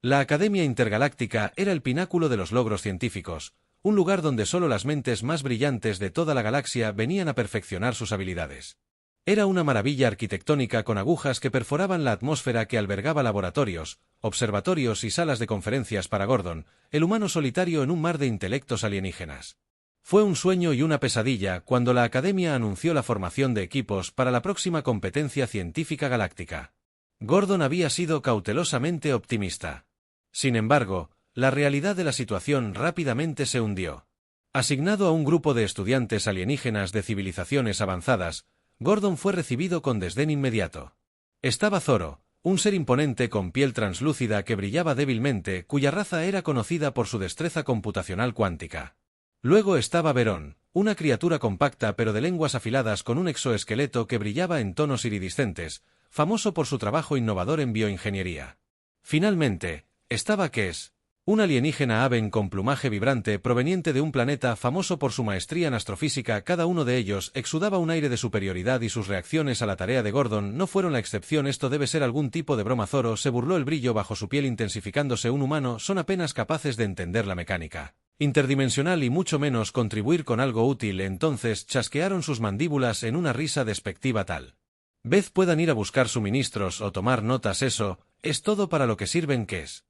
La Academia Intergaláctica era el pináculo de los logros científicos, un lugar donde solo las mentes más brillantes de toda la galaxia venían a perfeccionar sus habilidades. Era una maravilla arquitectónica con agujas que perforaban la atmósfera que albergaba laboratorios, observatorios y salas de conferencias para Gordon, el humano solitario en un mar de intelectos alienígenas. Fue un sueño y una pesadilla cuando la Academia anunció la formación de equipos para la próxima competencia científica galáctica. Gordon había sido cautelosamente optimista. Sin embargo, la realidad de la situación rápidamente se hundió. Asignado a un grupo de estudiantes alienígenas de civilizaciones avanzadas, Gordon fue recibido con desdén inmediato. Estaba Zoro, un ser imponente con piel translúcida que brillaba débilmente, cuya raza era conocida por su destreza computacional cuántica. Luego estaba Verón, una criatura compacta pero de lenguas afiladas con un exoesqueleto que brillaba en tonos iridiscentes, famoso por su trabajo innovador en bioingeniería. Finalmente, estaba Kes, un alienígena Aven con plumaje vibrante proveniente de un planeta famoso por su maestría en astrofísica. Cada uno de ellos exudaba un aire de superioridad y sus reacciones a la tarea de Gordon no fueron la excepción. Esto debe ser algún tipo de broma. Zoro se burló, el brillo bajo su piel intensificándose. Un humano son apenas capaces de entender la mecánica interdimensional y mucho menos contribuir con algo útil. Entonces chasquearon sus mandíbulas en una risa despectiva. Tal vez puedan ir a buscar suministros o tomar notas. Eso es todo para lo que sirven. Kes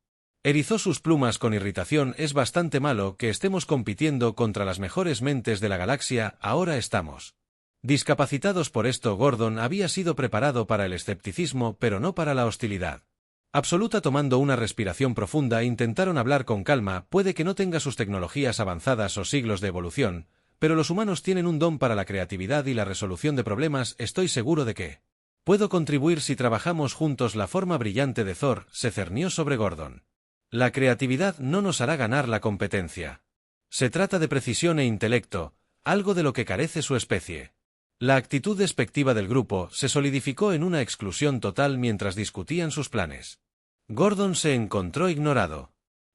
erizó sus plumas con irritación. Es bastante malo que estemos compitiendo contra las mejores mentes de la galaxia. Ahora estamos discapacitados por esto. Gordon había sido preparado para el escepticismo, pero no para la hostilidad absoluta. Tomando una respiración profunda, intentaron hablar con calma. Puede que no tenga sus tecnologías avanzadas o siglos de evolución, pero los humanos tienen un don para la creatividad y la resolución de problemas. Estoy seguro de que puedo contribuir si trabajamos juntos. La forma brillante de Thor se cernió sobre Gordon. La creatividad no nos hará ganar la competencia. Se trata de precisión e intelecto, algo de lo que carece su especie. La actitud despectiva del grupo se solidificó en una exclusión total mientras discutían sus planes. Gordon se encontró ignorado.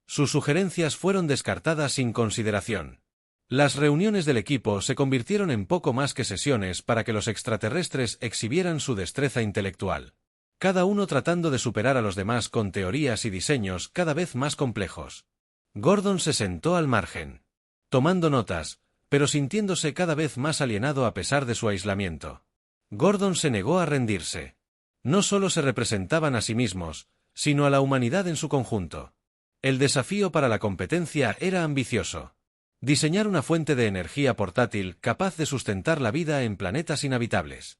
Sus sugerencias fueron descartadas sin consideración. Las reuniones del equipo se convirtieron en poco más que sesiones para que los extraterrestres exhibieran su destreza intelectual. Cada uno tratando de superar a los demás con teorías y diseños cada vez más complejos. Gordon se sentó al margen, tomando notas, pero sintiéndose cada vez más alienado a pesar de su aislamiento. Gordon se negó a rendirse. No solo se representaban a sí mismos, sino a la humanidad en su conjunto. El desafío para la competencia era ambicioso. Diseñar una fuente de energía portátil capaz de sustentar la vida en planetas inhabitables.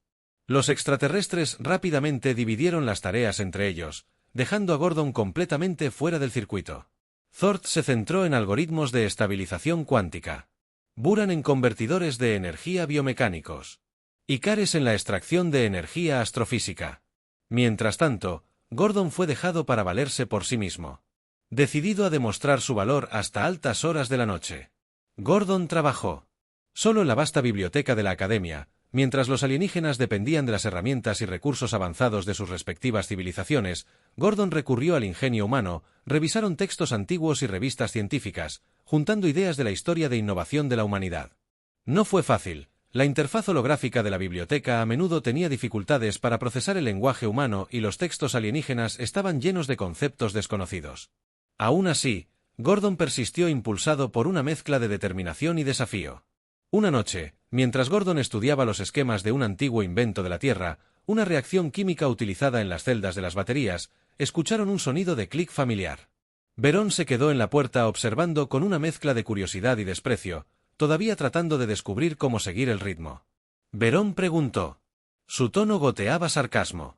Los extraterrestres rápidamente dividieron las tareas entre ellos, dejando a Gordon completamente fuera del circuito. Thor se centró en algoritmos de estabilización cuántica. Buran en convertidores de energía biomecánicos. Y Cares en la extracción de energía astrofísica. Mientras tanto, Gordon fue dejado para valerse por sí mismo. Decidido a demostrar su valor hasta altas horas de la noche. Gordon trabajó solo en la vasta biblioteca de la Academia, mientras los alienígenas dependían de las herramientas y recursos avanzados de sus respectivas civilizaciones. Gordon recurrió al ingenio humano, revisaron textos antiguos y revistas científicas, juntando ideas de la historia de innovación de la humanidad. No fue fácil. La interfaz holográfica de la biblioteca a menudo tenía dificultades para procesar el lenguaje humano y los textos alienígenas estaban llenos de conceptos desconocidos. Aún así, Gordon persistió impulsado por una mezcla de determinación y desafío. Una noche, mientras Gordon estudiaba los esquemas de un antiguo invento de la Tierra, una reacción química utilizada en las celdas de las baterías, escucharon un sonido de clic familiar. Verón se quedó en la puerta observando con una mezcla de curiosidad y desprecio, todavía tratando de descubrir cómo seguir el ritmo. Verón preguntó. Su tono goteaba sarcasmo.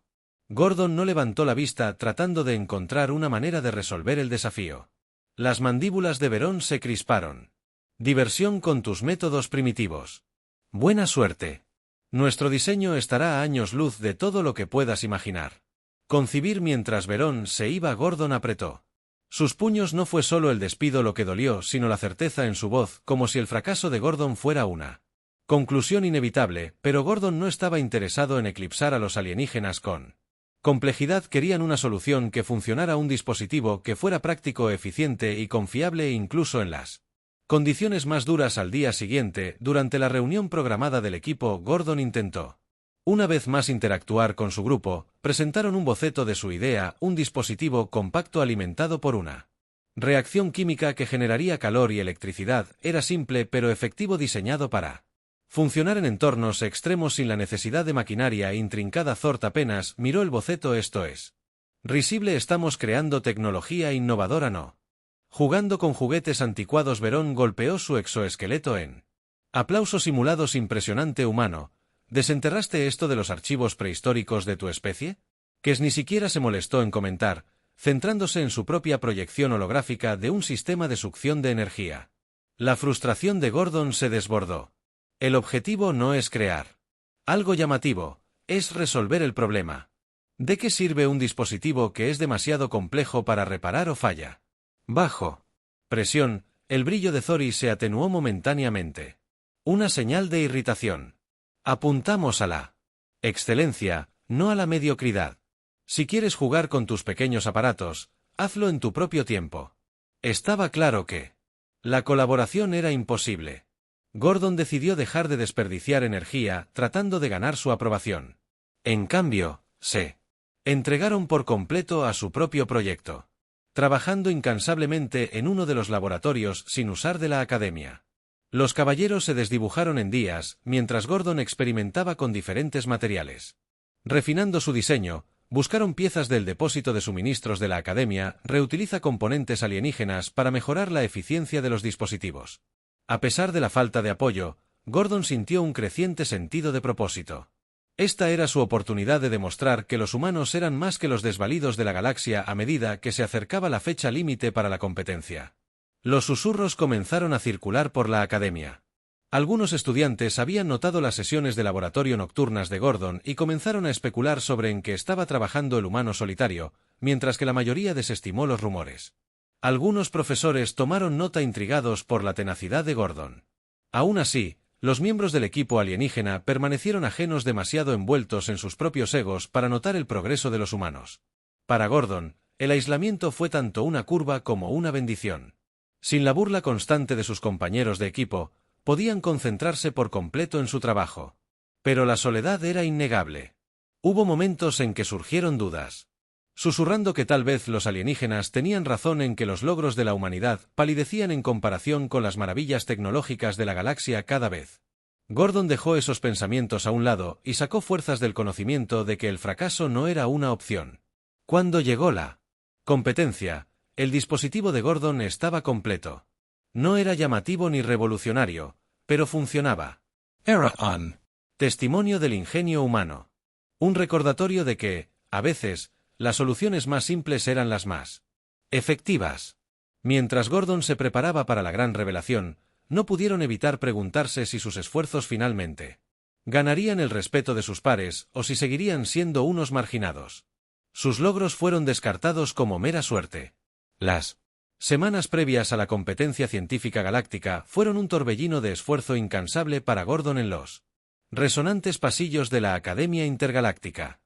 Gordon no levantó la vista tratando de encontrar una manera de resolver el desafío. Las mandíbulas de Verón se crisparon. Diversión con tus métodos primitivos. Buena suerte. Nuestro diseño estará a años luz de todo lo que puedas imaginar. Concibir. Mientras Verón se iba, Gordon apretó sus puños. No fue solo el despido lo que dolió, sino la certeza en su voz, como si el fracaso de Gordon fuera una conclusión inevitable, pero Gordon no estaba interesado en eclipsar a los alienígenas con complejidad. Querían una solución que funcionara, un dispositivo que fuera práctico, eficiente y confiable incluso en las condiciones más duras. Al día siguiente, durante la reunión programada del equipo, Gordon intentó Una vez más interactuar con su grupo, presentaron un boceto de su idea, un dispositivo compacto alimentado por una reacción química que generaría calor y electricidad. Era simple pero efectivo, diseñado para funcionar en entornos extremos sin la necesidad de maquinaria intrincada. Thorpe apenas miró el boceto. Esto es risible, estamos creando tecnología innovadora, no jugando con juguetes anticuados. Verón golpeó su exoesqueleto en aplausos simulados. Impresionante, humano. ¿Desenterraste esto de los archivos prehistóricos de tu especie? Kes ni siquiera se molestó en comentar, centrándose en su propia proyección holográfica de un sistema de succión de energía. La frustración de Gordon se desbordó. El objetivo no es crear algo llamativo, es resolver el problema. ¿De qué sirve un dispositivo que es demasiado complejo para reparar o falla? Bajo presión, el brillo de Thorpe se atenuó momentáneamente. Una señal de irritación. Apuntamos a la excelencia, no a la mediocridad. Si quieres jugar con tus pequeños aparatos, hazlo en tu propio tiempo. Estaba claro que la colaboración era imposible. Gordon decidió dejar de desperdiciar energía tratando de ganar su aprobación. En cambio, se entregaron por completo a su propio proyecto, trabajando incansablemente en uno de los laboratorios sin usar de la academia. Los caballeros se desdibujaron en días, mientras Gordon experimentaba con diferentes materiales. Refinando su diseño, buscaron piezas del depósito de suministros de la academia, reutiliza componentes alienígenas para mejorar la eficiencia de los dispositivos. A pesar de la falta de apoyo, Gordon sintió un creciente sentido de propósito. Esta era su oportunidad de demostrar que los humanos eran más que los desvalidos de la galaxia a medida que se acercaba la fecha límite para la competencia. Los susurros comenzaron a circular por la academia. Algunos estudiantes habían notado las sesiones de laboratorio nocturnas de Gordon y comenzaron a especular sobre en qué estaba trabajando el humano solitario, mientras que la mayoría desestimó los rumores. Algunos profesores tomaron nota intrigados por la tenacidad de Gordon. Aún así, los miembros del equipo alienígena permanecieron ajenos, demasiado envueltos en sus propios egos para notar el progreso de los humanos. Para Gordon, el aislamiento fue tanto una curva como una bendición. Sin la burla constante de sus compañeros de equipo, podían concentrarse por completo en su trabajo. Pero la soledad era innegable. Hubo momentos en que surgieron dudas, susurrando que tal vez los alienígenas tenían razón en que los logros de la humanidad palidecían en comparación con las maravillas tecnológicas de la galaxia cada vez. Gordon dejó esos pensamientos a un lado y sacó fuerzas del conocimiento de que el fracaso no era una opción. Cuando llegó la competencia, el dispositivo de Gordon estaba completo. No era llamativo ni revolucionario, pero funcionaba. Era un testimonio del ingenio humano. Un recordatorio de que, a veces, las soluciones más simples eran las más efectivas. Mientras Gordon se preparaba para la gran revelación, no pudieron evitar preguntarse si sus esfuerzos finalmente ganarían el respeto de sus pares o si seguirían siendo unos marginados. Sus logros fueron descartados como mera suerte. Las semanas previas a la competencia científica galáctica fueron un torbellino de esfuerzo incansable para Gordon en los resonantes pasillos de la Academia Intergaláctica.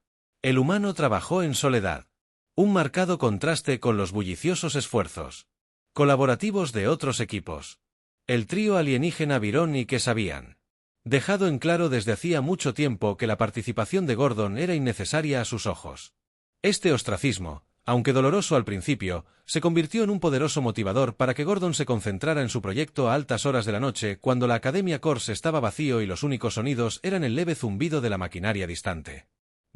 El humano trabajó en soledad. Un marcado contraste con los bulliciosos esfuerzos colaborativos de otros equipos. El trío alienígena Virón y Kes habían dejado en claro desde hacía mucho tiempo que la participación de Gordon era innecesaria a sus ojos. Este ostracismo, aunque doloroso al principio, se convirtió en un poderoso motivador para que Gordon se concentrara en su proyecto a altas horas de la noche, cuando la Academia Corps estaba vacío y los únicos sonidos eran el leve zumbido de la maquinaria distante.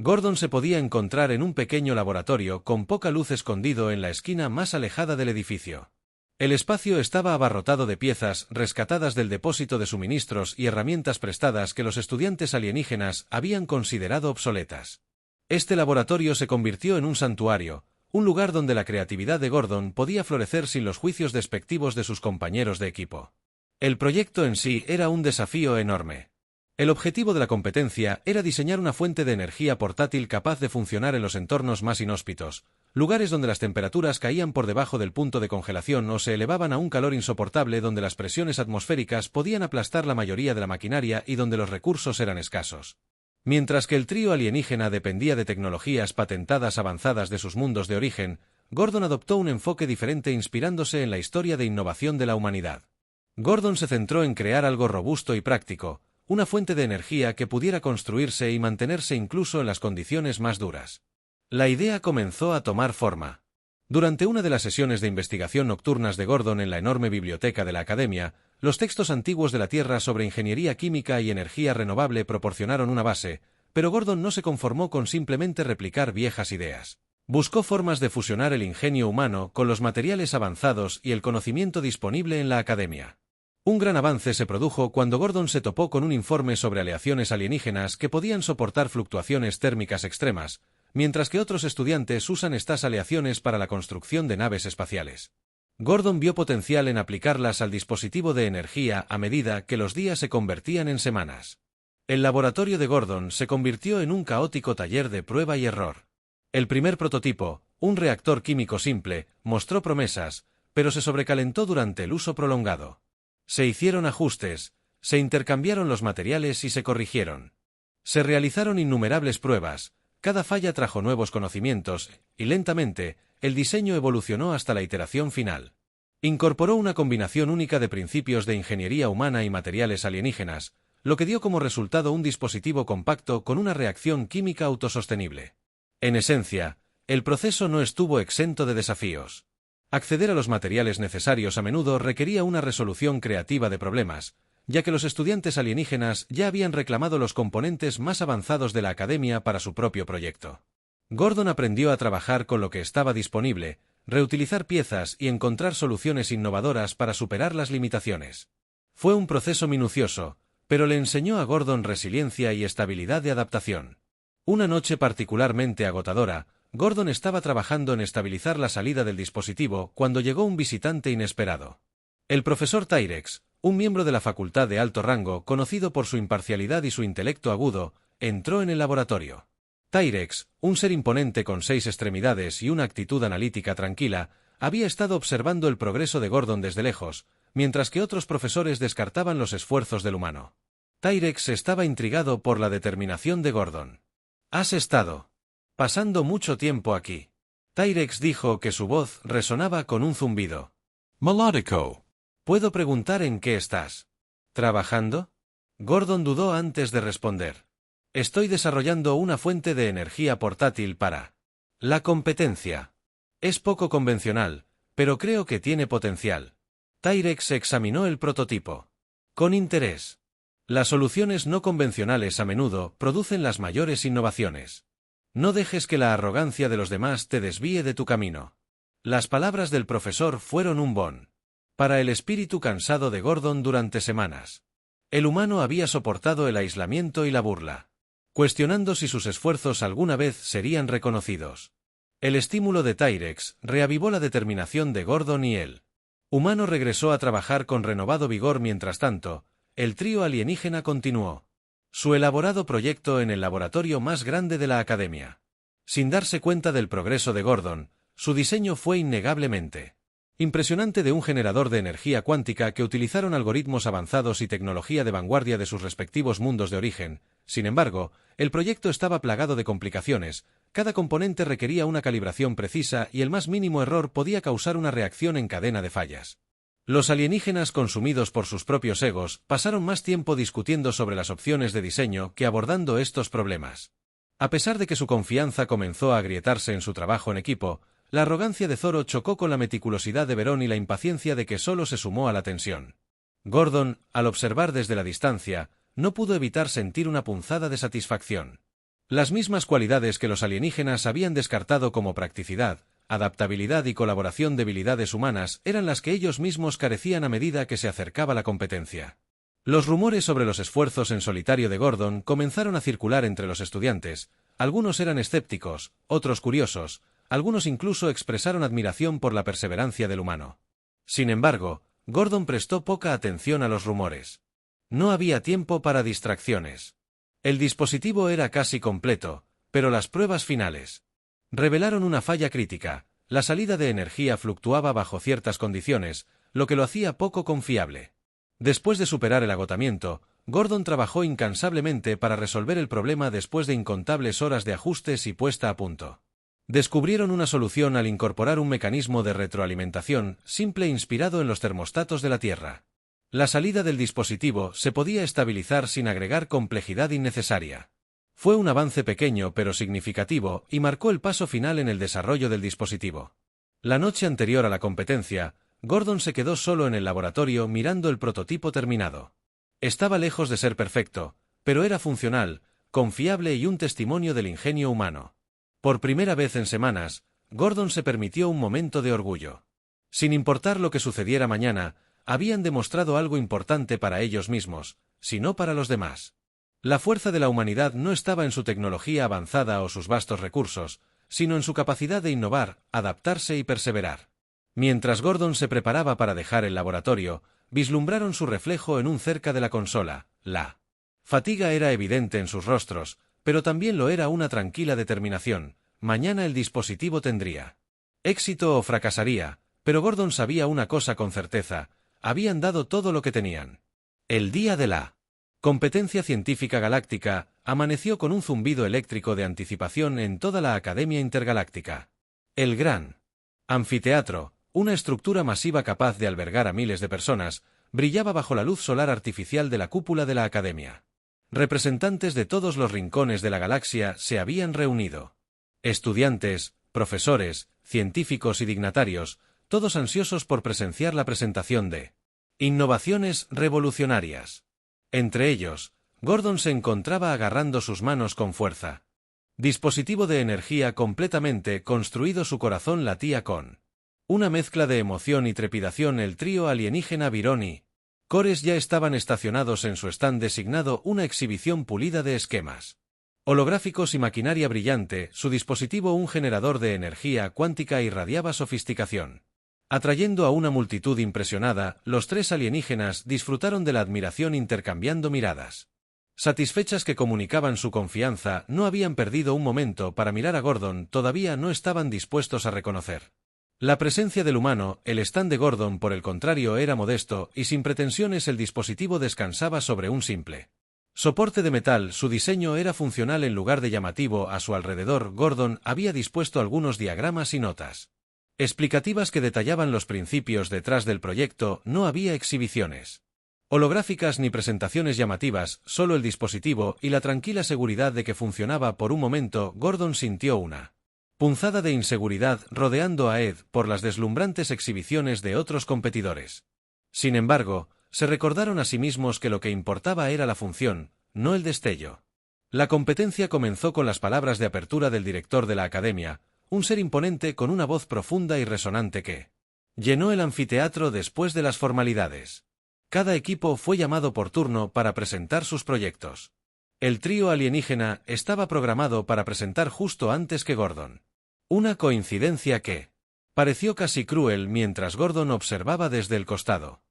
Gordon se podía encontrar en un pequeño laboratorio con poca luz, escondido en la esquina más alejada del edificio. El espacio estaba abarrotado de piezas rescatadas del depósito de suministros y herramientas prestadas que los estudiantes alienígenas habían considerado obsoletas. Este laboratorio se convirtió en un santuario, un lugar donde la creatividad de Gordon podía florecer sin los juicios despectivos de sus compañeros de equipo. El proyecto en sí era un desafío enorme. El objetivo de la competencia era diseñar una fuente de energía portátil capaz de funcionar en los entornos más inhóspitos, lugares donde las temperaturas caían por debajo del punto de congelación o se elevaban a un calor insoportable, donde las presiones atmosféricas podían aplastar la mayoría de la maquinaria y donde los recursos eran escasos. Mientras que el trío alienígena dependía de tecnologías patentadas avanzadas de sus mundos de origen, Gordon adoptó un enfoque diferente, inspirándose en la historia de innovación de la humanidad. Gordon se centró en crear algo robusto y práctico, una fuente de energía que pudiera construirse y mantenerse incluso en las condiciones más duras. La idea comenzó a tomar forma. Durante una de las sesiones de investigación nocturnas de Gordon en la enorme biblioteca de la Academia, los textos antiguos de la Tierra sobre ingeniería química y energía renovable proporcionaron una base, pero Gordon no se conformó con simplemente replicar viejas ideas. Buscó formas de fusionar el ingenio humano con los materiales avanzados y el conocimiento disponible en la Academia. Un gran avance se produjo cuando Gordon se topó con un informe sobre aleaciones alienígenas que podían soportar fluctuaciones térmicas extremas, mientras que otros estudiantes usan estas aleaciones para la construcción de naves espaciales. Gordon vio potencial en aplicarlas al dispositivo de energía a medida que los días se convertían en semanas. El laboratorio de Gordon se convirtió en un caótico taller de prueba y error. El primer prototipo, un reactor químico simple, mostró promesas, pero se sobrecalentó durante el uso prolongado. Se hicieron ajustes, se intercambiaron los materiales y se corrigieron. Se realizaron innumerables pruebas, cada falla trajo nuevos conocimientos, y lentamente, el diseño evolucionó hasta la iteración final. Incorporó una combinación única de principios de ingeniería humana y materiales alienígenas, lo que dio como resultado un dispositivo compacto con una reacción química autosostenible. En esencia, el proceso no estuvo exento de desafíos. Acceder a los materiales necesarios a menudo requería una resolución creativa de problemas, ya que los estudiantes alienígenas ya habían reclamado los componentes más avanzados de la Academia para su propio proyecto. Gordon aprendió a trabajar con lo que estaba disponible, reutilizar piezas y encontrar soluciones innovadoras para superar las limitaciones. Fue un proceso minucioso, pero le enseñó a Gordon resiliencia y estabilidad de adaptación. Una noche particularmente agotadora, Gordon estaba trabajando en estabilizar la salida del dispositivo cuando llegó un visitante inesperado. El profesor Tyrex, un miembro de la facultad de alto rango conocido por su imparcialidad y su intelecto agudo, entró en el laboratorio. Tyrex, un ser imponente con 6 extremidades y una actitud analítica tranquila, había estado observando el progreso de Gordon desde lejos, mientras que otros profesores descartaban los esfuerzos del humano. Tyrex estaba intrigado por la determinación de Gordon. «Has estado pasando mucho tiempo aquí». Tyrex dijo que su voz resonaba con un zumbido. «Melódico. ¿Puedo preguntar en qué estás trabajando?» Gordon dudó antes de responder. «Estoy desarrollando una fuente de energía portátil para la competencia. Es poco convencional, pero creo que tiene potencial». Tyrex examinó el prototipo con interés. Las soluciones no convencionales a menudo producen las mayores innovaciones. No dejes que la arrogancia de los demás te desvíe de tu camino. Las palabras del profesor fueron un bon para el espíritu cansado de Gordon durante semanas. El humano había soportado el aislamiento y la burla, cuestionando si sus esfuerzos alguna vez serían reconocidos. El estímulo de Tyrex reavivó la determinación de Gordon y el humano regresó a trabajar con renovado vigor. Mientras tanto, el trío alienígena continuó su elaborado proyecto en el laboratorio más grande de la Academia. Sin darse cuenta del progreso de Gordon, su diseño fue innegablemente impresionante de un generador de energía cuántica que utilizaron algoritmos avanzados y tecnología de vanguardia de sus respectivos mundos de origen. Sin embargo, el proyecto estaba plagado de complicaciones, cada componente requería una calibración precisa y el más mínimo error podía causar una reacción en cadena de fallas. Los alienígenas, consumidos por sus propios egos, pasaron más tiempo discutiendo sobre las opciones de diseño que abordando estos problemas. A pesar de que su confianza comenzó a agrietarse en su trabajo en equipo, la arrogancia de Zoro chocó con la meticulosidad de Verón y la impaciencia de que solo se sumó a la tensión. Gordon, al observar desde la distancia, no pudo evitar sentir una punzada de satisfacción. Las mismas cualidades que los alienígenas habían descartado como practicidad, adaptabilidad y colaboración, debilidades humanas, eran las que ellos mismos carecían a medida que se acercaba la competencia. Los rumores sobre los esfuerzos en solitario de Gordon comenzaron a circular entre los estudiantes. Algunos eran escépticos, otros curiosos, algunos incluso expresaron admiración por la perseverancia del humano. Sin embargo, Gordon prestó poca atención a los rumores. No había tiempo para distracciones. El dispositivo era casi completo, pero las pruebas finales revelaron una falla crítica. La salida de energía fluctuaba bajo ciertas condiciones, lo que lo hacía poco confiable. Después de superar el agotamiento, Gordon trabajó incansablemente para resolver el problema después de incontables horas de ajustes y puesta a punto. Descubrieron una solución al incorporar un mecanismo de retroalimentación simple inspirado en los termostatos de la Tierra. La salida del dispositivo se podía estabilizar sin agregar complejidad innecesaria. Fue un avance pequeño pero significativo y marcó el paso final en el desarrollo del dispositivo. La noche anterior a la competencia, Gordon se quedó solo en el laboratorio mirando el prototipo terminado. Estaba lejos de ser perfecto, pero era funcional, confiable y un testimonio del ingenio humano. Por primera vez en semanas, Gordon se permitió un momento de orgullo. Sin importar lo que sucediera mañana, habían demostrado algo importante para ellos mismos, sino para los demás. La fuerza de la humanidad no estaba en su tecnología avanzada o sus vastos recursos, sino en su capacidad de innovar, adaptarse y perseverar. Mientras Gordon se preparaba para dejar el laboratorio, vislumbraron su reflejo en un cerca de la consola. La fatiga era evidente en sus rostros, pero también lo era una tranquila determinación. Mañana el dispositivo tendría éxito o fracasaría, pero Gordon sabía una cosa con certeza: habían dado todo lo que tenían. El día de la competencia científica galáctica amaneció con un zumbido eléctrico de anticipación en toda la Academia Intergaláctica. El gran anfiteatro, una estructura masiva capaz de albergar a miles de personas, brillaba bajo la luz solar artificial de la cúpula de la Academia. Representantes de todos los rincones de la galaxia se habían reunido. Estudiantes, profesores, científicos y dignatarios, todos ansiosos por presenciar la presentación de innovaciones revolucionarias. Entre ellos, Gordon se encontraba agarrando sus manos con fuerza. Dispositivo de energía completamente construido. Su corazón latía con una mezcla de emoción y trepidación. El trío alienígena Virón y Cores ya estaban estacionados en su stand designado, una exhibición pulida de esquemas holográficos y maquinaria brillante. Su dispositivo, un generador de energía cuántica, irradiaba sofisticación. Atrayendo a una multitud impresionada, los tres alienígenas disfrutaron de la admiración intercambiando miradas. Satisfechas que comunicaban su confianza, no habían perdido un momento para mirar a Gordon. Todavía no estaban dispuestos a reconocer la presencia del humano. El stand de Gordon, por el contrario, era modesto y sin pretensiones. El dispositivo descansaba sobre un simple soporte de metal. Su diseño era funcional en lugar de llamativo. A su alrededor, Gordon había dispuesto algunos diagramas y notas explicativas que detallaban los principios detrás del proyecto. No había exhibiciones holográficas ni presentaciones llamativas, solo el dispositivo y la tranquila seguridad de que funcionaba. Por un momento, Gordon sintió una punzada de inseguridad rodeando a Ed por las deslumbrantes exhibiciones de otros competidores. Sin embargo, se recordaron a sí mismos que lo que importaba era la función, no el destello. La competencia comenzó con las palabras de apertura del director de la Academia, un ser imponente con una voz profunda y resonante que llenó el anfiteatro. Después de las formalidades, cada equipo fue llamado por turno para presentar sus proyectos. El trío alienígena estaba programado para presentar justo antes que Gordon. Una coincidencia que pareció casi cruel mientras Gordon observaba desde el costado.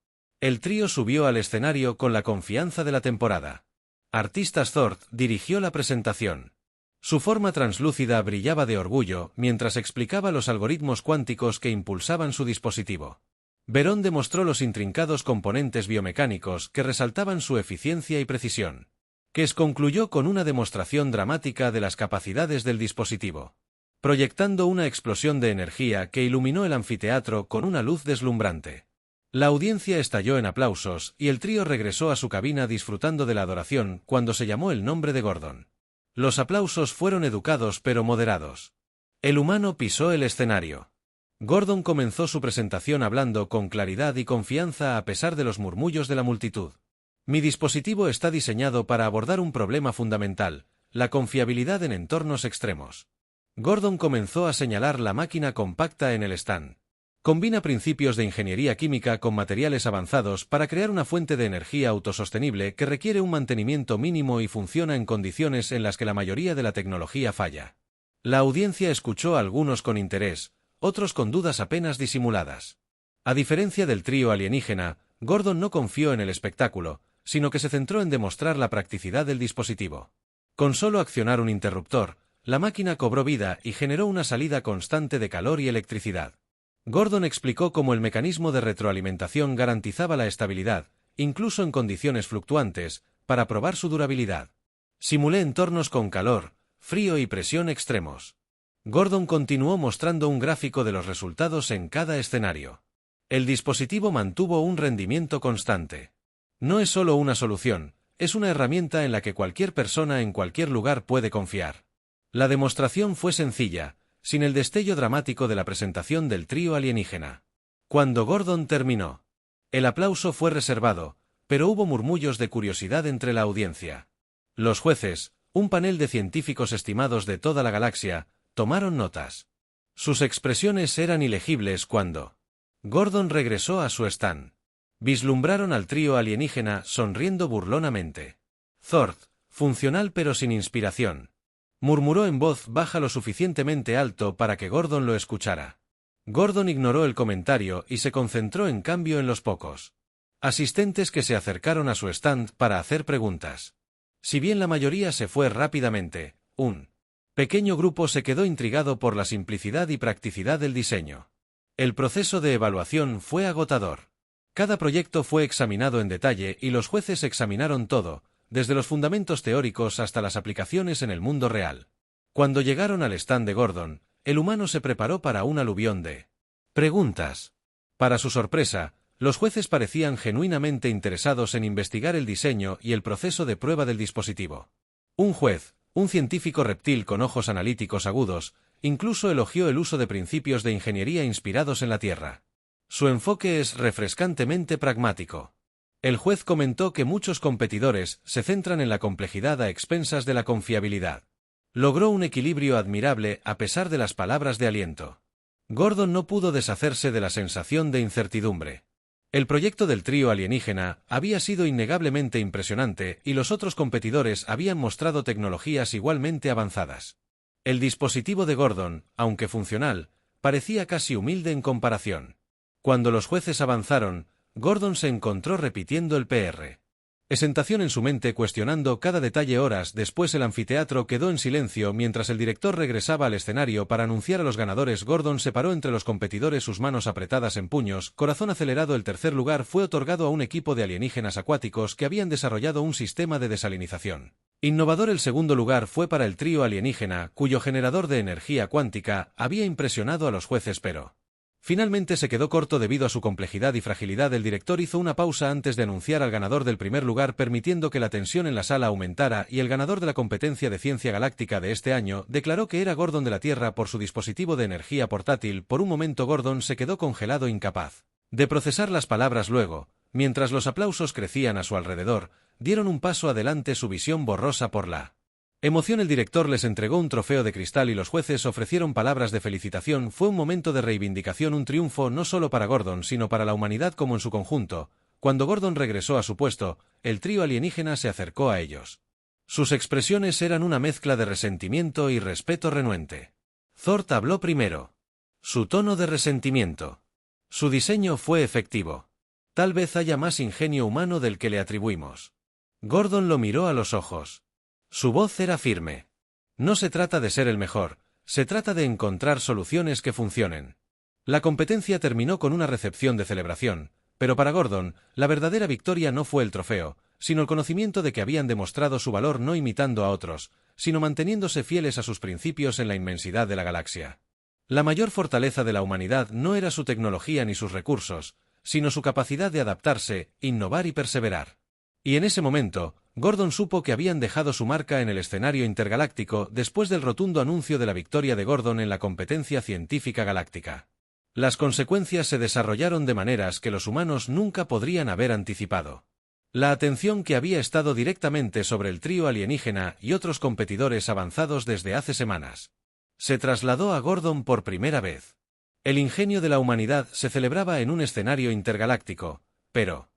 El trío subió al escenario con la confianza de la temporada. Artistas Thord dirigió la presentación. Su forma translúcida brillaba de orgullo mientras explicaba los algoritmos cuánticos que impulsaban su dispositivo. Verón demostró los intrincados componentes biomecánicos que resaltaban su eficiencia y precisión. Kes concluyó con una demostración dramática de las capacidades del dispositivo, proyectando una explosión de energía que iluminó el anfiteatro con una luz deslumbrante. La audiencia estalló en aplausos y el trío regresó a su cabina disfrutando de la adoración cuando se llamó el nombre de Gordon. Los aplausos fueron educados pero moderados. El humano pisó el escenario. Gordon comenzó su presentación hablando con claridad y confianza a pesar de los murmullos de la multitud. Mi dispositivo está diseñado para abordar un problema fundamental: la confiabilidad en entornos extremos. Gordon comenzó a señalar la máquina compacta en el stand. Combina principios de ingeniería química con materiales avanzados para crear una fuente de energía autosostenible que requiere un mantenimiento mínimo y funciona en condiciones en las que la mayoría de la tecnología falla. La audiencia escuchó a algunos con interés, otros con dudas apenas disimuladas. A diferencia del trío alienígena, Gordon no confió en el espectáculo, sino que se centró en demostrar la practicidad del dispositivo. Con solo accionar un interruptor, la máquina cobró vida y generó una salida constante de calor y electricidad. Gordon explicó cómo el mecanismo de retroalimentación garantizaba la estabilidad, incluso en condiciones fluctuantes, para probar su durabilidad. Simulé entornos con calor, frío y presión extremos. Gordon continuó mostrando un gráfico de los resultados en cada escenario. El dispositivo mantuvo un rendimiento constante. No es solo una solución, es una herramienta en la que cualquier persona en cualquier lugar puede confiar. La demostración fue sencilla, sin el destello dramático de la presentación del trío alienígena. Cuando Gordon terminó, el aplauso fue reservado, pero hubo murmullos de curiosidad entre la audiencia. Los jueces, un panel de científicos estimados de toda la galaxia, tomaron notas. Sus expresiones eran ilegibles cuando Gordon regresó a su stand. Vislumbraron al trío alienígena sonriendo burlonamente. Thord, funcional pero sin inspiración. Murmuró en voz baja lo suficientemente alto para que Gordon lo escuchara. Gordon ignoró el comentario y se concentró en cambio en los pocos asistentes que se acercaron a su stand para hacer preguntas. Si bien la mayoría se fue rápidamente, un pequeño grupo se quedó intrigado por la simplicidad y practicidad del diseño. El proceso de evaluación fue agotador. Cada proyecto fue examinado en detalle y los jueces examinaron todo, desde los fundamentos teóricos hasta las aplicaciones en el mundo real. Cuando llegaron al stand de Gordon, el humano se preparó para un aluvión de preguntas. Para su sorpresa, los jueces parecían genuinamente interesados en investigar el diseño y el proceso de prueba del dispositivo. Un juez, un científico reptil con ojos analíticos agudos, incluso elogió el uso de principios de ingeniería inspirados en la Tierra. Su enfoque es refrescantemente pragmático. El juez comentó que muchos competidores se centran en la complejidad a expensas de la confiabilidad. Logró un equilibrio admirable a pesar de las palabras de aliento. Gordon no pudo deshacerse de la sensación de incertidumbre. El proyecto del trío alienígena había sido innegablemente impresionante y los otros competidores habían mostrado tecnologías igualmente avanzadas. El dispositivo de Gordon, aunque funcional, parecía casi humilde en comparación. Cuando los jueces avanzaron, Gordon se encontró repitiendo el PR. Presentación en su mente cuestionando cada detalle horas después el anfiteatro quedó en silencio mientras el director regresaba al escenario para anunciar a los ganadores. Gordon separó entre los competidores sus manos apretadas en puños, corazón acelerado. El tercer lugar fue otorgado a un equipo de alienígenas acuáticos que habían desarrollado un sistema de desalinización innovador. El segundo lugar fue para el trío alienígena, cuyo generador de energía cuántica había impresionado a los jueces pero finalmente se quedó corto debido a su complejidad y fragilidad. El director hizo una pausa antes de anunciar al ganador del primer lugar, permitiendo que la tensión en la sala aumentara, y el ganador de la competencia de ciencia galáctica de este año declaró que era Gordon de la Tierra por su dispositivo de energía portátil. Por un momento Gordon se quedó congelado, incapaz de procesar las palabras. Luego, mientras los aplausos crecían a su alrededor, dieron un paso adelante, su visión borrosa por la emoción. El director les entregó un trofeo de cristal y los jueces ofrecieron palabras de felicitación. Fue un momento de reivindicación, un triunfo no solo para Gordon sino para la humanidad como en su conjunto. Cuando Gordon regresó a su puesto, el trío alienígena se acercó a ellos. Sus expresiones eran una mezcla de resentimiento y respeto renuente. Thord habló primero. Su tono de resentimiento. Su diseño fue efectivo. Tal vez haya más ingenio humano del que le atribuimos. Gordon lo miró a los ojos. Su voz era firme. No se trata de ser el mejor, se trata de encontrar soluciones que funcionen. La competencia terminó con una recepción de celebración, pero para Gordon, la verdadera victoria no fue el trofeo, sino el conocimiento de que habían demostrado su valor no imitando a otros, sino manteniéndose fieles a sus principios en la inmensidad de la galaxia. La mayor fortaleza de la humanidad no era su tecnología ni sus recursos, sino su capacidad de adaptarse, innovar y perseverar. Y en ese momento, Gordon supo que habían dejado su marca en el escenario intergaláctico después del rotundo anuncio de la victoria de Gordon en la competencia científica galáctica. Las consecuencias se desarrollaron de maneras que los humanos nunca podrían haber anticipado. La atención que había estado directamente sobre el trío alienígena y otros competidores avanzados desde hace semanas se trasladó a Gordon por primera vez. El ingenio de la humanidad se celebraba en un escenario intergaláctico, pero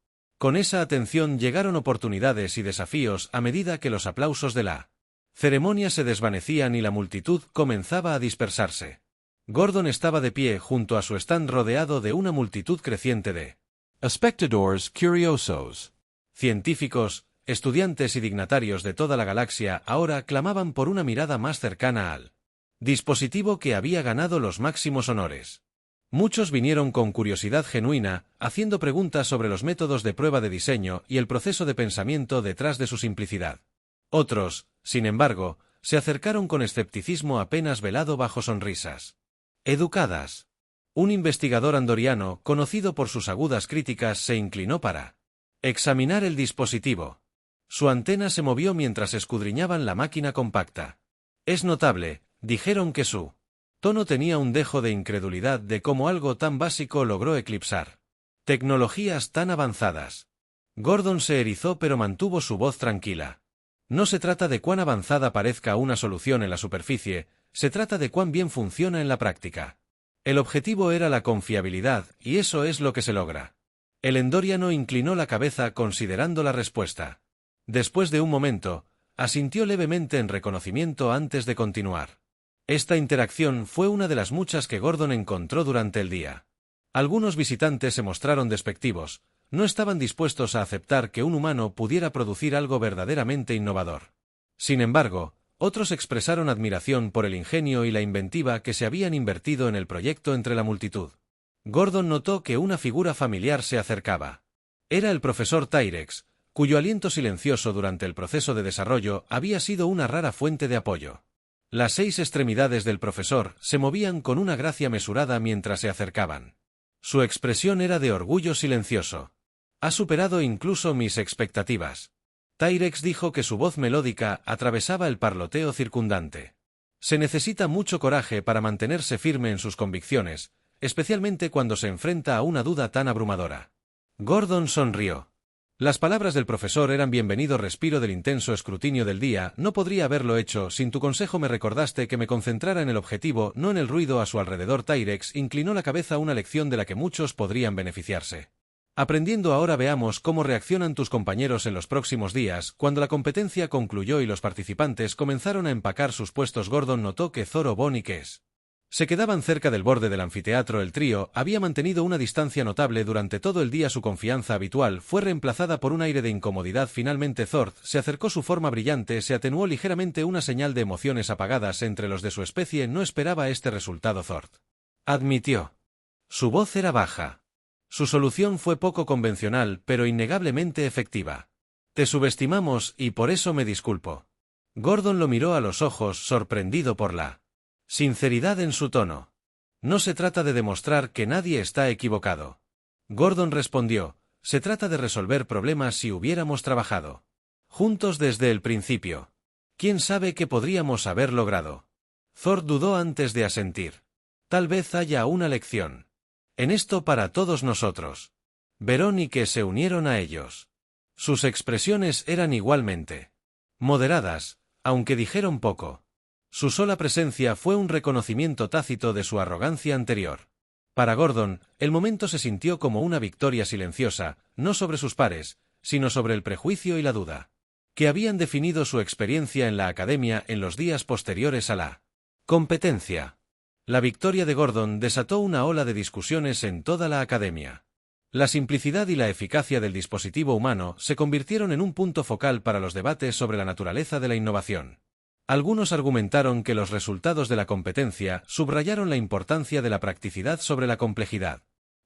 con esa atención llegaron oportunidades y desafíos a medida que los aplausos de la ceremonia se desvanecían y la multitud comenzaba a dispersarse. Gordon estaba de pie junto a su stand rodeado de una multitud creciente de espectadores curiosos. Científicos, estudiantes y dignatarios de toda la galaxia ahora clamaban por una mirada más cercana al dispositivo que había ganado los máximos honores. Muchos vinieron con curiosidad genuina, haciendo preguntas sobre los métodos de prueba de diseño y el proceso de pensamiento detrás de su simplicidad. Otros, sin embargo, se acercaron con escepticismo apenas velado bajo sonrisas educadas. Un investigador andoriano, conocido por sus agudas críticas, se inclinó para examinar el dispositivo. Su antena se movió mientras escudriñaban la máquina compacta. Es notable, dijeron que su tono tenía un dejo de incredulidad de cómo algo tan básico logró eclipsar tecnologías tan avanzadas. Gordon se erizó pero mantuvo su voz tranquila. No se trata de cuán avanzada parezca una solución en la superficie, se trata de cuán bien funciona en la práctica. El objetivo era la confiabilidad, y eso es lo que se logra. El endoriano inclinó la cabeza considerando la respuesta. Después de un momento, asintió levemente en reconocimiento antes de continuar. Esta interacción fue una de las muchas que Gordon encontró durante el día. Algunos visitantes se mostraron despectivos, no estaban dispuestos a aceptar que un humano pudiera producir algo verdaderamente innovador. Sin embargo, otros expresaron admiración por el ingenio y la inventiva que se habían invertido en el proyecto entre la multitud. Gordon notó que una figura familiar se acercaba. Era el profesor Tyrex, cuyo aliento silencioso durante el proceso de desarrollo había sido una rara fuente de apoyo. Las 6 extremidades del profesor se movían con una gracia mesurada mientras se acercaban. Su expresión era de orgullo silencioso. Ha superado incluso mis expectativas. Tyrex dijo que su voz melódica atravesaba el parloteo circundante. Se necesita mucho coraje para mantenerse firme en sus convicciones, especialmente cuando se enfrenta a una duda tan abrumadora. Gordon sonrió. Las palabras del profesor eran bienvenido respiro del intenso escrutinio del día. No podría haberlo hecho, sin tu consejo me recordaste que me concentrara en el objetivo, no en el ruido a su alrededor. Tyrex inclinó la cabeza, una lección de la que muchos podrían beneficiarse. Aprendiendo ahora, veamos cómo reaccionan tus compañeros en los próximos días. Cuando la competencia concluyó y los participantes comenzaron a empacar sus puestos, Gordon notó que Zoro, Bon y Kes se quedaban cerca del borde del anfiteatro. El trío había mantenido una distancia notable durante todo el día. Su confianza habitual fue reemplazada por un aire de incomodidad. Finalmente Zord se acercó, su forma brillante se atenuó ligeramente, una señal de emociones apagadas entre los de su especie. No esperaba este resultado, Zord admitió. Su voz era baja. Su solución fue poco convencional, pero innegablemente efectiva. Te subestimamos y por eso me disculpo. Gordon lo miró a los ojos, sorprendido por la sinceridad en su tono. No se trata de demostrar que nadie está equivocado. Gordon respondió, se trata de resolver problemas. Si hubiéramos trabajado juntos desde el principio, ¿quién sabe qué podríamos haber logrado? Zord dudó antes de asentir. Tal vez haya una lección en esto para todos nosotros. Verón y Kes se unieron a ellos. Sus expresiones eran igualmente moderadas, aunque dijeron poco. Su sola presencia fue un reconocimiento tácito de su arrogancia anterior. Para Gordon, el momento se sintió como una victoria silenciosa, no sobre sus pares, sino sobre el prejuicio y la duda que habían definido su experiencia en la academia en los días posteriores a la competencia. La victoria de Gordon desató una ola de discusiones en toda la academia. La simplicidad y la eficacia del dispositivo humano se convirtieron en un punto focal para los debates sobre la naturaleza de la innovación. Algunos argumentaron que los resultados de la competencia subrayaron la importancia de la practicidad sobre la complejidad,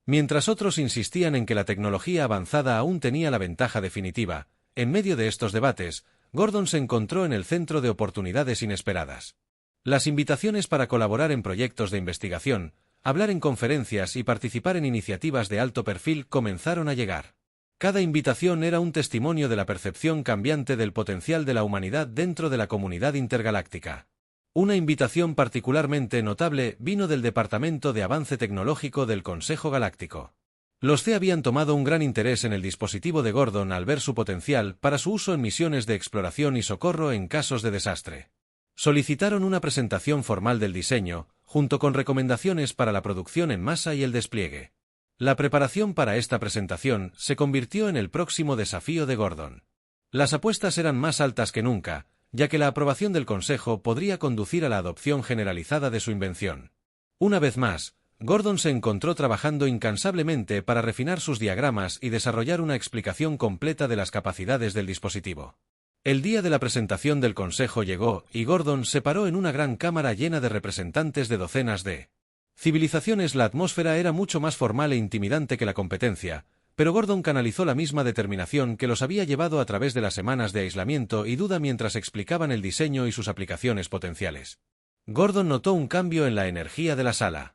mientras otros insistían en que la tecnología avanzada aún tenía la ventaja definitiva. En medio de estos debates, Gordon se encontró en el centro de oportunidades inesperadas. Las invitaciones para colaborar en proyectos de investigación, hablar en conferencias y participar en iniciativas de alto perfil comenzaron a llegar. Cada invitación era un testimonio de la percepción cambiante del potencial de la humanidad dentro de la comunidad intergaláctica. Una invitación particularmente notable vino del Departamento de Avance Tecnológico del Consejo Galáctico. Los C habían tomado un gran interés en el dispositivo de Gordon al ver su potencial para su uso en misiones de exploración y socorro en casos de desastre. Solicitaron una presentación formal del diseño, junto con recomendaciones para la producción en masa y el despliegue. La preparación para esta presentación se convirtió en el próximo desafío de Gordon. Las apuestas eran más altas que nunca, ya que la aprobación del Consejo podría conducir a la adopción generalizada de su invención. Una vez más, Gordon se encontró trabajando incansablemente para refinar sus diagramas y desarrollar una explicación completa de las capacidades del dispositivo. El día de la presentación del Consejo llegó, y Gordon se paró en una gran cámara llena de representantes de docenas de civilizaciones. La atmósfera era mucho más formal e intimidante que la competencia, pero Gordon canalizó la misma determinación que los había llevado a través de las semanas de aislamiento y duda mientras explicaban el diseño y sus aplicaciones potenciales. Gordon notó un cambio en la energía de la sala.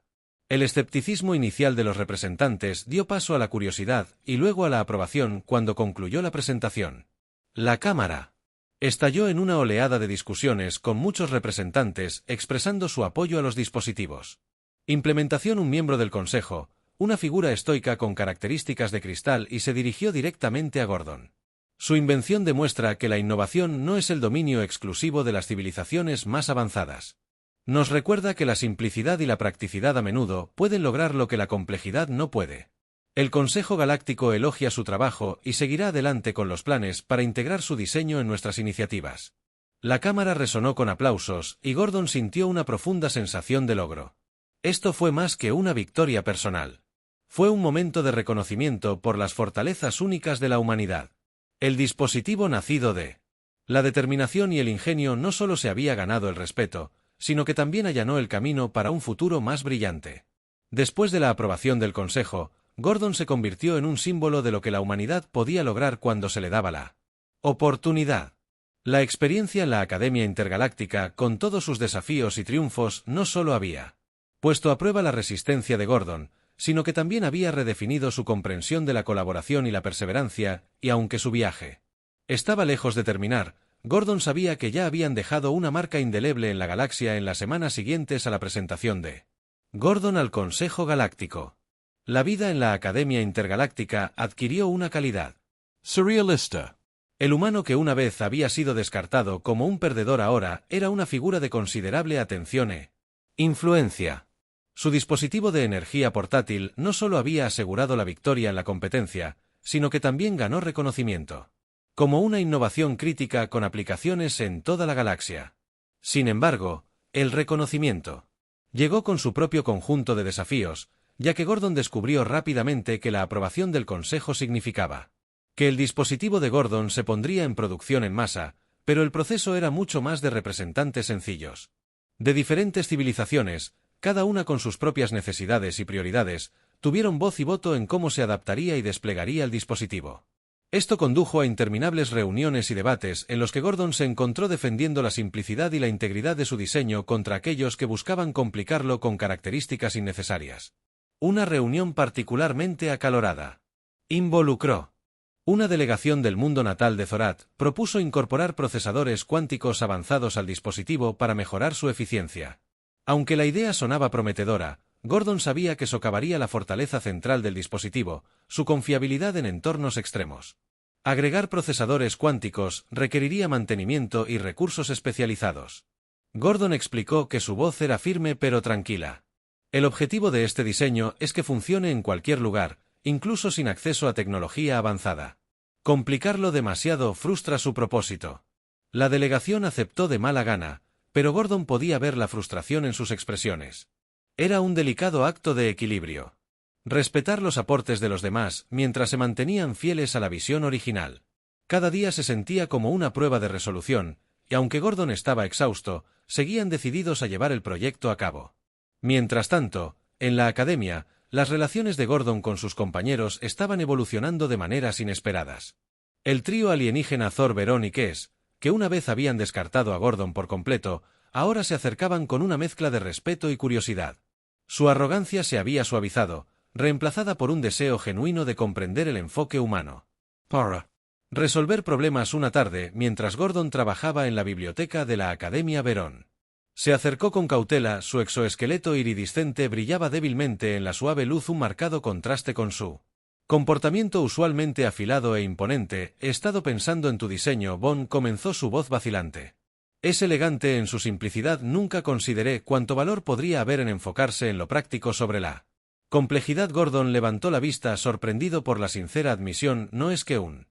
El escepticismo inicial de los representantes dio paso a la curiosidad y luego a la aprobación cuando concluyó la presentación. La Cámara estalló en una oleada de discusiones con muchos representantes expresando su apoyo a los dispositivos. Implementación. Un miembro del Consejo, una figura estoica con características de cristal, y se dirigió directamente a Gordon. Su invención demuestra que la innovación no es el dominio exclusivo de las civilizaciones más avanzadas. Nos recuerda que la simplicidad y la practicidad a menudo pueden lograr lo que la complejidad no puede. El Consejo Galáctico elogia su trabajo y seguirá adelante con los planes para integrar su diseño en nuestras iniciativas. La Cámara resonó con aplausos y Gordon sintió una profunda sensación de logro. Esto fue más que una victoria personal. Fue un momento de reconocimiento por las fortalezas únicas de la humanidad. El dispositivo nacido de la determinación y el ingenio no solo se había ganado el respeto, sino que también allanó el camino para un futuro más brillante. Después de la aprobación del Consejo, Gordon se convirtió en un símbolo de lo que la humanidad podía lograr cuando se le daba la oportunidad. La experiencia en la Academia Intergaláctica, con todos sus desafíos y triunfos, no solo había puesto a prueba la resistencia de Gordon, sino que también había redefinido su comprensión de la colaboración y la perseverancia, y aunque su viaje estaba lejos de terminar, Gordon sabía que ya habían dejado una marca indeleble en la galaxia en las semanas siguientes a la presentación de Gordon al Consejo Galáctico. La vida en la Academia Intergaláctica adquirió una calidad surrealista. El humano que una vez había sido descartado como un perdedor ahora era una figura de considerable atención e influencia. Su dispositivo de energía portátil no solo había asegurado la victoria en la competencia, sino que también ganó reconocimiento como una innovación crítica con aplicaciones en toda la galaxia. Sin embargo, el reconocimiento llegó con su propio conjunto de desafíos, ya que Gordon descubrió rápidamente que la aprobación del Consejo significaba que el dispositivo de Gordon se pondría en producción en masa, pero el proceso era mucho más de representantes sencillos, de diferentes civilizaciones, cada una con sus propias necesidades y prioridades, tuvieron voz y voto en cómo se adaptaría y desplegaría el dispositivo. Esto condujo a interminables reuniones y debates en los que Gordon se encontró defendiendo la simplicidad y la integridad de su diseño contra aquellos que buscaban complicarlo con características innecesarias. Una reunión particularmente acalorada involucró una delegación del mundo natal de Zorat, propuso incorporar procesadores cuánticos avanzados al dispositivo para mejorar su eficiencia. Aunque la idea sonaba prometedora, Gordon sabía que socavaría la fortaleza central del dispositivo, su confiabilidad en entornos extremos. Agregar procesadores cuánticos requeriría mantenimiento y recursos especializados. Gordon explicó que su voz era firme pero tranquila. El objetivo de este diseño es que funcione en cualquier lugar, incluso sin acceso a tecnología avanzada. Complicarlo demasiado frustra su propósito. La delegación aceptó de mala gana, pero Gordon podía ver la frustración en sus expresiones. Era un delicado acto de equilibrio. Respetar los aportes de los demás mientras se mantenían fieles a la visión original. Cada día se sentía como una prueba de resolución, y aunque Gordon estaba exhausto, seguían decididos a llevar el proyecto a cabo. Mientras tanto, en la academia, las relaciones de Gordon con sus compañeros estaban evolucionando de maneras inesperadas. El trío alienígena Thor, Verón y Kes, que una vez habían descartado a Gordon por completo, ahora se acercaban con una mezcla de respeto y curiosidad. Su arrogancia se había suavizado, reemplazada por un deseo genuino de comprender el enfoque humano. Para resolver problemas una tarde mientras Gordon trabajaba en la biblioteca de la Academia Verón. Se acercó con cautela, su exoesqueleto iridiscente brillaba débilmente en la suave luz, un marcado contraste con su comportamiento usualmente afilado e imponente. He estado pensando en tu diseño, Bon, comenzó su voz vacilante. Es elegante en su simplicidad. Nunca consideré cuánto valor podría haber en enfocarse en lo práctico sobre la complejidad. Gordon levantó la vista sorprendido por la sincera admisión. No es que un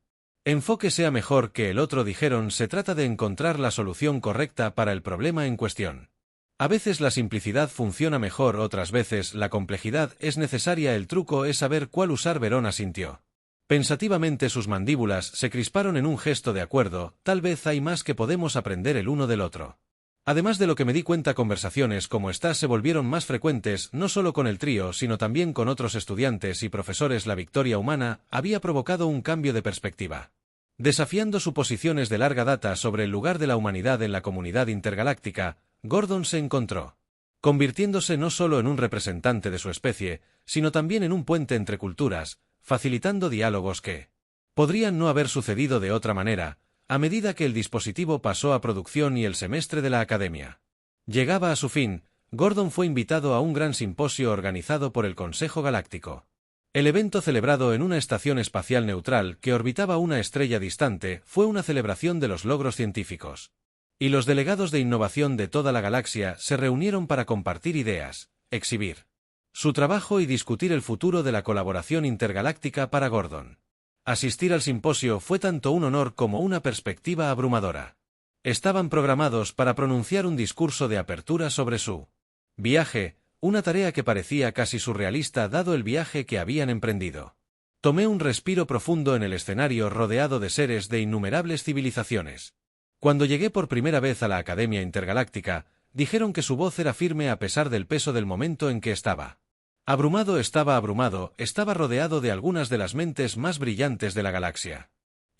enfoque sea mejor que el otro, dijeron, se trata de encontrar la solución correcta para el problema en cuestión. A veces la simplicidad funciona mejor, otras veces la complejidad es necesaria, el truco es saber cuál usar. Verón asintió. Pensativamente sus mandíbulas se crisparon en un gesto de acuerdo. Tal vez hay más que podemos aprender el uno del otro. Además de lo que me di cuenta, conversaciones como esta se volvieron más frecuentes, no solo con el trío, sino también con otros estudiantes y profesores. La victoria humana había provocado un cambio de perspectiva. Desafiando suposiciones de larga data sobre el lugar de la humanidad en la comunidad intergaláctica, Gordon se encontró convirtiéndose no solo en un representante de su especie, sino también en un puente entre culturas, facilitando diálogos que podrían no haber sucedido de otra manera, a medida que el dispositivo pasó a producción y el semestre de la Academia llegaba a su fin. Gordon fue invitado a un gran simposio organizado por el Consejo Galáctico. El evento, celebrado en una estación espacial neutral que orbitaba una estrella distante, fue una celebración de los logros científicos. Y los delegados de innovación de toda la galaxia se reunieron para compartir ideas, exhibir su trabajo y discutir el futuro de la colaboración intergaláctica para Gordon. Asistir al simposio fue tanto un honor como una perspectiva abrumadora. Estaban programados para pronunciar un discurso de apertura sobre su viaje, una tarea que parecía casi surrealista dado el viaje que habían emprendido. Tomé un respiro profundo en el escenario rodeado de seres de innumerables civilizaciones. Cuando llegué por primera vez a la Academia Intergaláctica, dijeron que su voz era firme a pesar del peso del momento en que estaba. Abrumado, estaba rodeado de algunas de las mentes más brillantes de la galaxia.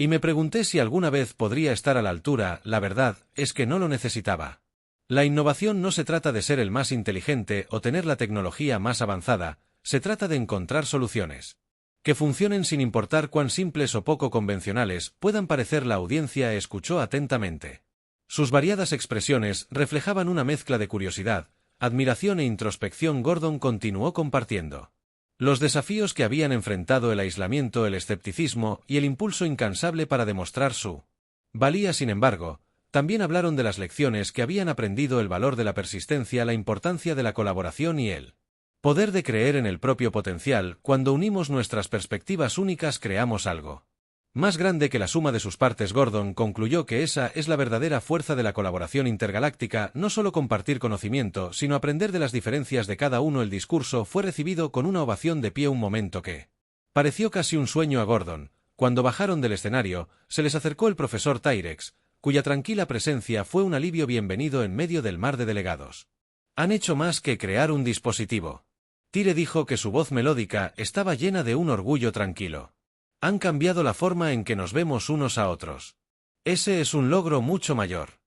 Y me pregunté si alguna vez podría estar a la altura. La verdad es que no lo necesitaba. La innovación no se trata de ser el más inteligente o tener la tecnología más avanzada, se trata de encontrar soluciones que funcionen sin importar cuán simples o poco convencionales puedan parecer. La audiencia escuchó atentamente. Sus variadas expresiones reflejaban una mezcla de curiosidad, admiración e introspección. Gordon continuó compartiendo los desafíos que habían enfrentado, el aislamiento, el escepticismo y el impulso incansable para demostrar su valía. Sin embargo, también hablaron de las lecciones que habían aprendido, el valor de la persistencia, la importancia de la colaboración y el poder de creer en el propio potencial. Cuando unimos nuestras perspectivas únicas creamos algo más grande que la suma de sus partes. Gordon concluyó que esa es la verdadera fuerza de la colaboración intergaláctica, no solo compartir conocimiento, sino aprender de las diferencias de cada uno. El discurso fue recibido con una ovación de pie, un momento que pareció casi un sueño a Gordon. Cuando bajaron del escenario, se les acercó el profesor Tyrex, cuya tranquila presencia fue un alivio. Bienvenido en medio del mar de delegados. Han hecho más que crear un dispositivo. Tyre dijo que su voz melódica estaba llena de un orgullo tranquilo. Han cambiado la forma en que nos vemos unos a otros. Ese es un logro mucho mayor.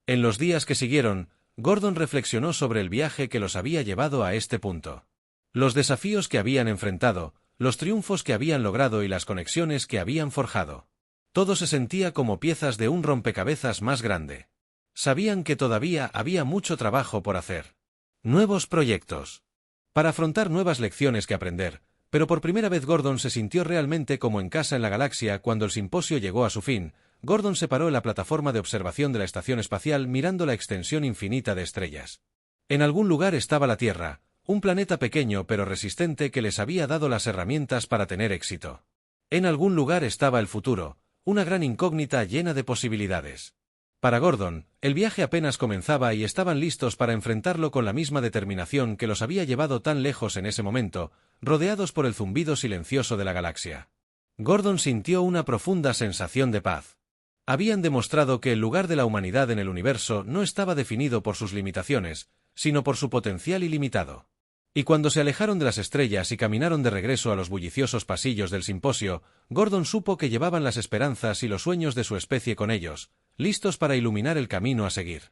En los días que siguieron, Gordon reflexionó sobre el viaje que los había llevado a este punto. Los desafíos que habían enfrentado, los triunfos que habían logrado y las conexiones que habían forjado. Todo se sentía como piezas de un rompecabezas más grande. Sabían que todavía había mucho trabajo por hacer. Nuevos proyectos. Para afrontar nuevas lecciones que aprender, pero por primera vez Gordon se sintió realmente como en casa en la galaxia. Cuando el simposio llegó a su fin, Gordon se paró en la plataforma de observación de la estación espacial mirando la extensión infinita de estrellas. En algún lugar estaba la Tierra, un planeta pequeño pero resistente que les había dado las herramientas para tener éxito. En algún lugar estaba el futuro, una gran incógnita llena de posibilidades. Para Gordon, el viaje apenas comenzaba y estaban listos para enfrentarlo con la misma determinación que los había llevado tan lejos en ese momento, rodeados por el zumbido silencioso de la galaxia. Gordon sintió una profunda sensación de paz. Habían demostrado que el lugar de la humanidad en el universo no estaba definido por sus limitaciones, sino por su potencial ilimitado. Y cuando se alejaron de las estrellas y caminaron de regreso a los bulliciosos pasillos del simposio, Gordon supo que llevaban las esperanzas y los sueños de su especie con ellos, listos para iluminar el camino a seguir.